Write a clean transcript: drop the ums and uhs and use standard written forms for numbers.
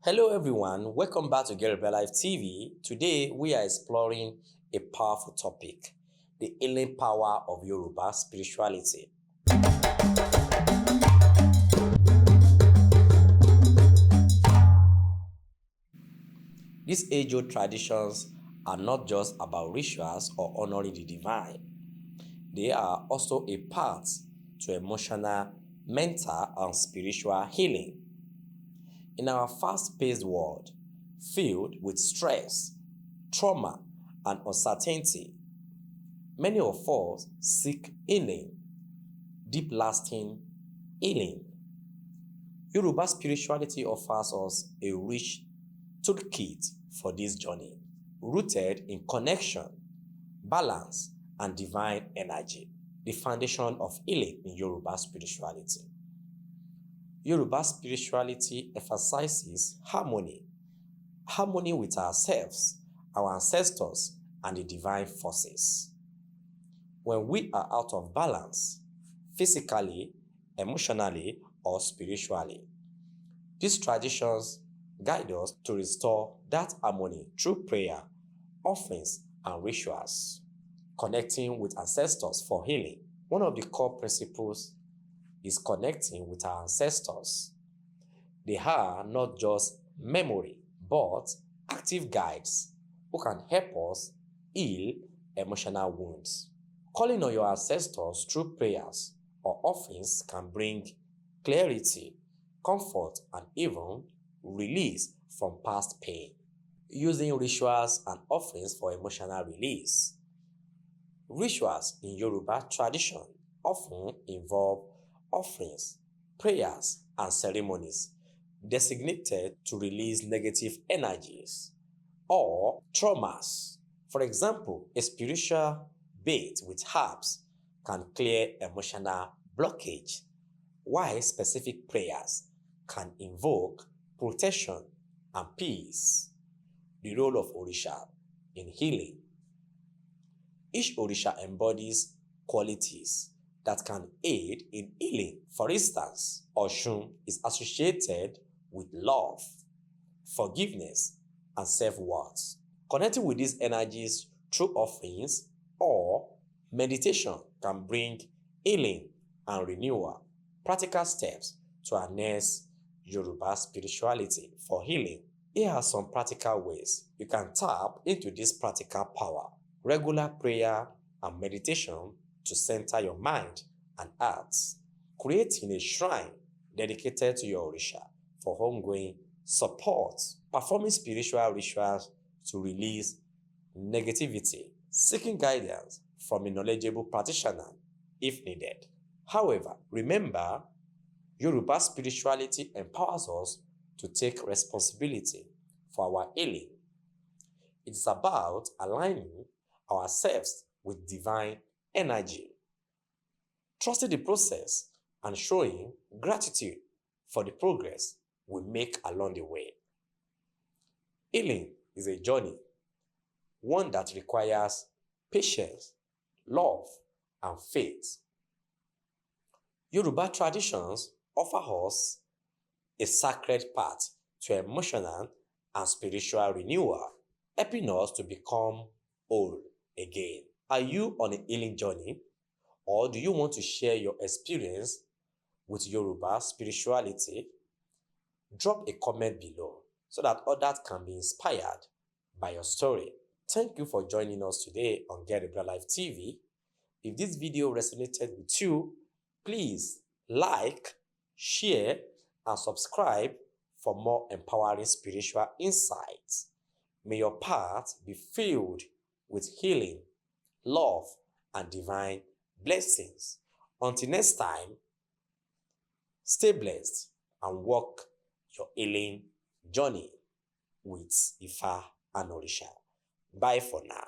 Hello everyone, welcome back to Get Life TV. Today we are exploring a powerful topic, the healing power of Yoruba spirituality. These age-old traditions are not just about rituals or honoring the divine. They are also a path to emotional, mental, and spiritual healing. In our fast-paced world, filled with stress, trauma, and uncertainty, many of us seek healing, deep lasting healing. Yoruba spirituality offers us a rich toolkit for this journey, rooted in connection, balance, and divine energy, the foundation of healing in Yoruba spirituality. Yoruba spirituality emphasizes harmony with ourselves, our ancestors, and the divine forces. When we are out of balance, physically, emotionally, or spiritually, these traditions guide us to restore that harmony through prayer, offerings, and rituals. Connecting with ancestors for healing. One of the core principles is connecting with our ancestors. They are not just memory, but active guides who can help us heal emotional wounds. Calling on your ancestors through prayers or offerings can bring clarity, comfort, and even release from past pain. Using rituals and offerings for emotional release. Rituals in Yoruba tradition often involve offerings, prayers, and ceremonies designated to release negative energies or traumas. For example, a spiritual bath with herbs can clear emotional blockage, while specific prayers can invoke protection and peace. The role of Orisha in healing. Each Orisha embodies qualities that can aid in healing. For instance, Oshun is associated with love, forgiveness, and self-worth. Connecting with these energies through offerings or meditation can bring healing and renewal. Practical steps to harness Yoruba spirituality for healing. Here are some practical ways you can tap into this practical power. Regular prayer and meditation to center your mind and heart. Creating a shrine dedicated to your Orisha for ongoing support. Performing spiritual rituals to release negativity. Seeking guidance from a knowledgeable practitioner if needed. However, remember, Yoruba spirituality empowers us to take responsibility for our healing. It is about aligning ourselves with divine energy, trusting the process, and showing gratitude for the progress we make along the way. Healing is a journey, one that requires patience, love, and faith. Yoruba traditions offer us a sacred path to emotional and spiritual renewal, helping us to become whole again. Are you on a healing journey, or do you want to share your experience with Yoruba spirituality? Drop a comment below so that others can be inspired by your story. Thank you for joining us today on Get a Better Life TV. If this video resonated with you, please like, share, and subscribe for more empowering spiritual insights. May your path be filled with healing, love, and divine blessings. Until next time, stay blessed and walk your healing journey with Ifa and Orisha. Bye for now.